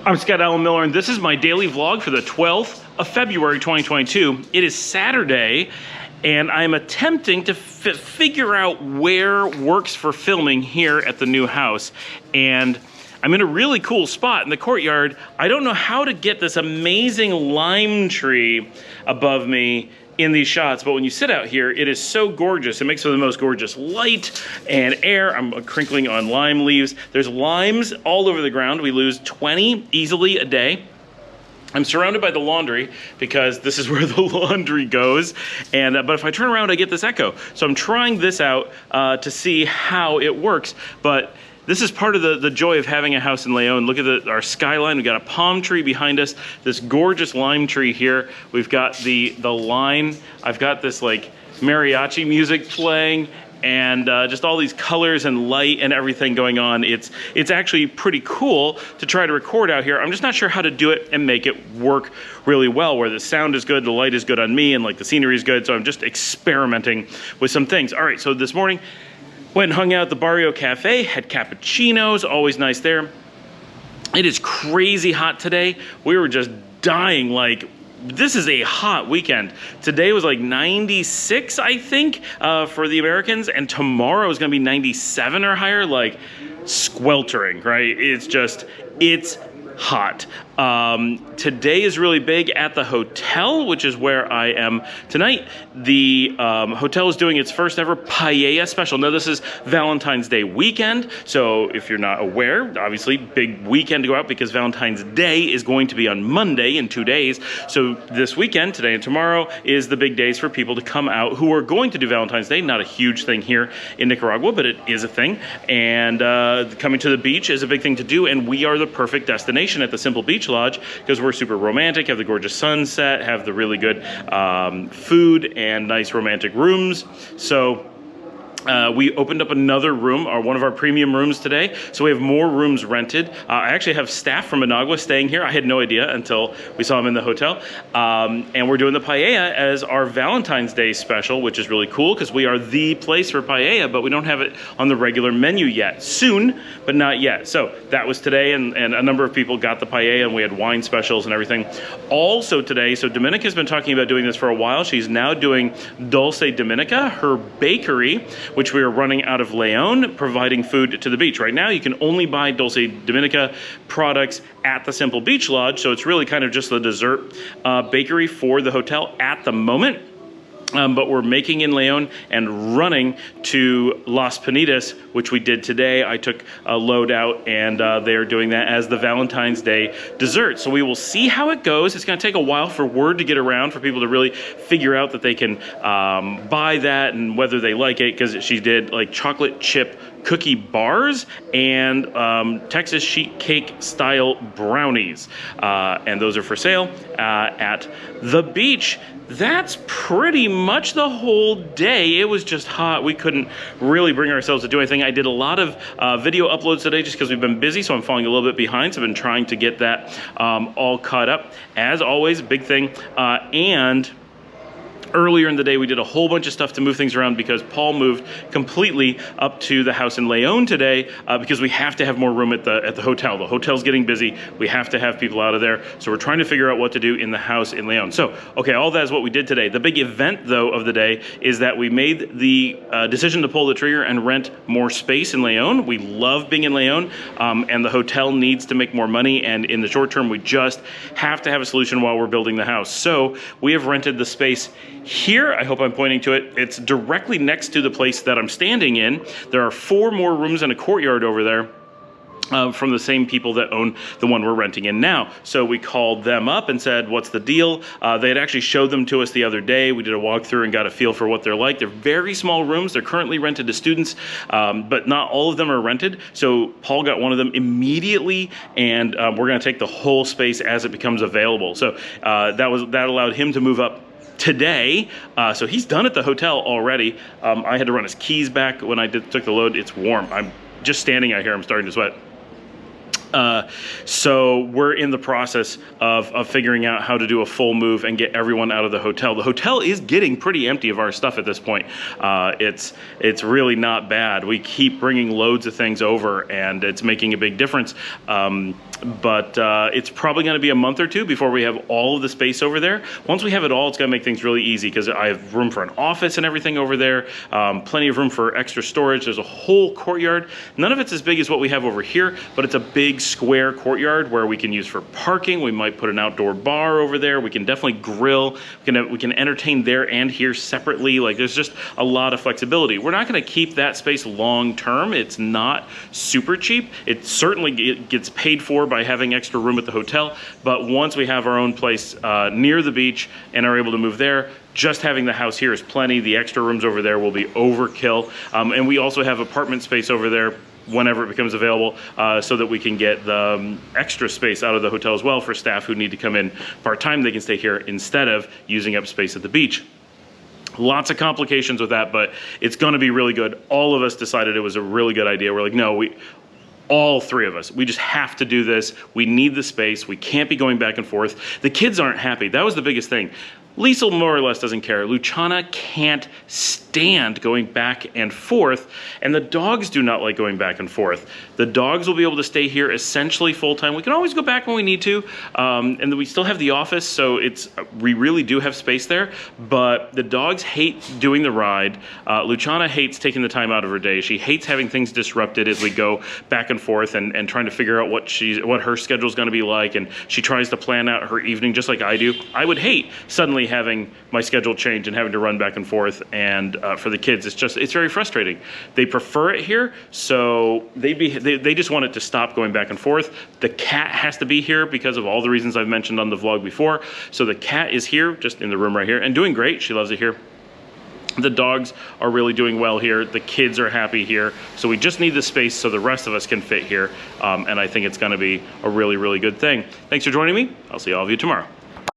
I'm Scott Allen Miller, and this is my daily vlog for the 12th of February 2022. It is Saturday, and I'm attempting to figure out where works for filming here at the new house. And I'm in a really cool spot in the courtyard. I don't know how to get this amazing lime tree above me in these shots, but when you sit out here, it is so gorgeous. It makes for the most gorgeous light and air. I'm crinkling on lime leaves. There's limes all over the ground. We lose 20 easily a day. I'm surrounded by the laundry because this is where the laundry goes. And but if I turn around, I get this echo. So I'm trying this out to see how it works. But this is part of the joy of having a house in Leon. Look at our skyline. We've got a palm tree behind us, this gorgeous lime tree here. We've got the line. I've got this like mariachi music playing, and just all these colors and light and everything going on. It's actually pretty cool to try to record out here. I'm just not sure how to do it and make it work really well, where the sound is good, the light is good on me, and like the scenery is good. So I'm just experimenting with some things. All right, so this morning, went and hung out at the Barrio Cafe, had cappuccinos, always nice there. It is crazy hot today. We were just dying, like, this is a hot weekend. Today was like 96, I think, for the Americans, and tomorrow is gonna be 97 or higher, like sweltering, right? It's hot. Today is really big at the hotel, which is where I am tonight. The hotel is doing its first ever paella special. Now this is Valentine's Day weekend, so if you're not aware, obviously big weekend to go out because Valentine's Day is going to be on Monday in 2 days. So this weekend, today and tomorrow, is the big days for people to come out who are going to do Valentine's Day. Not a huge thing here in Nicaragua, but it is a thing. And coming to the beach is a big thing to do, and we are the perfect destination at the Simple Beach Lodge because we're super romantic, have the gorgeous sunset, have the really good food and nice romantic rooms. So we opened up another room, or one of our premium rooms today. So we have more rooms rented. I actually have staff from Managua staying here. I had no idea until we saw them in the hotel. And we're doing the paella as our Valentine's Day special, which is really cool because we are the place for paella, but we don't have it on the regular menu yet. Soon, but not yet. So that was today, and a number of people got the paella, and we had wine specials and everything. Also today, so Dominica's been talking about doing this for a while. She's now doing Dulce Dominica, her bakery, which we are running out of Leon, providing food to the beach. Right now, you can only buy Dulce Dominica products at the Simple Beach Lodge, so it's really kind of just the dessert bakery for the hotel at the moment. But we're making in Leon and running to Las Pinitas, which we did today. I took a load out, and they are doing that as the Valentine's Day dessert. So we will see how it goes. It's going to take a while for word to get around, for people to really figure out that they can buy that and whether they like it, because she did like chocolate chip cookie bars and Texas sheet cake style brownies. And those are for sale at the beach. That's pretty much the whole day. It was just hot. We couldn't really bring ourselves to do anything. I did a lot of video uploads today just because we've been busy, so I'm falling a little bit behind. So I've been trying to get that all caught up. As always, big thing. And earlier in the day, we did a whole bunch of stuff to move things around because Paul moved completely up to the house in Leon today because we have to have more room at the hotel. The hotel's getting busy. We have to have people out of there. So we're trying to figure out what to do in the house in Leon. So, okay, all that is what we did today. The big event, though, of the day is that we made the decision to pull the trigger and rent more space in Leon. We love being in Leon, and the hotel needs to make more money. And in the short term, we just have to have a solution while we're building the house. So we have rented the space here. I hope I'm pointing to it. It's directly next to the place that I'm standing in. There are 4 more rooms and a courtyard over there from the same people that own the one we're renting in now. So we called them up and said, what's the deal? They had actually showed them to us the other day. We did a walkthrough and got a feel for what they're like. They're very small rooms. They're currently rented to students, but not all of them are rented. So Paul got one of them immediately, and we're gonna take the whole space as it becomes available. So that allowed him to move up today. So he's done at the hotel already. I had to run his keys back when I took the load. It's warm. I'm just standing out here. I'm starting to sweat. So we're in the process of figuring out how to do a full move and get everyone out of the hotel. The hotel is getting pretty empty of our stuff at this point. It's really not bad. We keep bringing loads of things over, and it's making a big difference. but it's probably going to be a month or two before we have all of the space over there. Once we have it all, it's going to make things really easy because I have room for an office and everything over there, plenty of room for extra storage. There's a whole courtyard. None of it's as big as what we have over here, but it's a big square courtyard where we can use for parking. We might put an outdoor bar over there. We can definitely grill. We can entertain there and here separately. Like, there's just a lot of flexibility. We're not going to keep that space long term. It's not super cheap. It certainly gets paid for by having extra room at the hotel, but once we have our own place near the beach and are able to move there, just having the house here is plenty. The extra rooms over there will be overkill, and we also have apartment space over there whenever it becomes available, so that we can get the extra space out of the hotel as well for staff who need to come in part-time. They can stay here instead of using up space at the beach. Lots of complications with that, but it's going to be really good. All of us decided it was a really good idea. We're like, no, all three of us, we just have to do this. We need the space. We can't be going back and forth. The kids aren't happy. That was the biggest thing. Lisa more or less doesn't care. Luciana can't stand going back and forth, and the dogs do not like going back and forth. The dogs will be able to stay here essentially full-time. We can always go back when we need to, and then we still have the office, so we really do have space there, but the dogs hate doing the ride. Luciana hates taking the time out of her day. She hates having things disrupted as we go back and forth and trying to figure out what her schedule is going to be like, and she tries to plan out her evening just like I do. I would hate suddenly having my schedule change and having to run back and forth, and for the kids it's very frustrating. They prefer it here, so they just want it to stop going back and forth. The cat has to be here because of all the reasons I've mentioned on the vlog before, so the cat is here, just in the room right here, and doing great. She loves it here. The dogs are really doing well here. The kids are happy here. So we just need the space so the rest of us can fit here, and I think it's going to be a really, really good thing. Thanks for joining me. I'll see all of you tomorrow.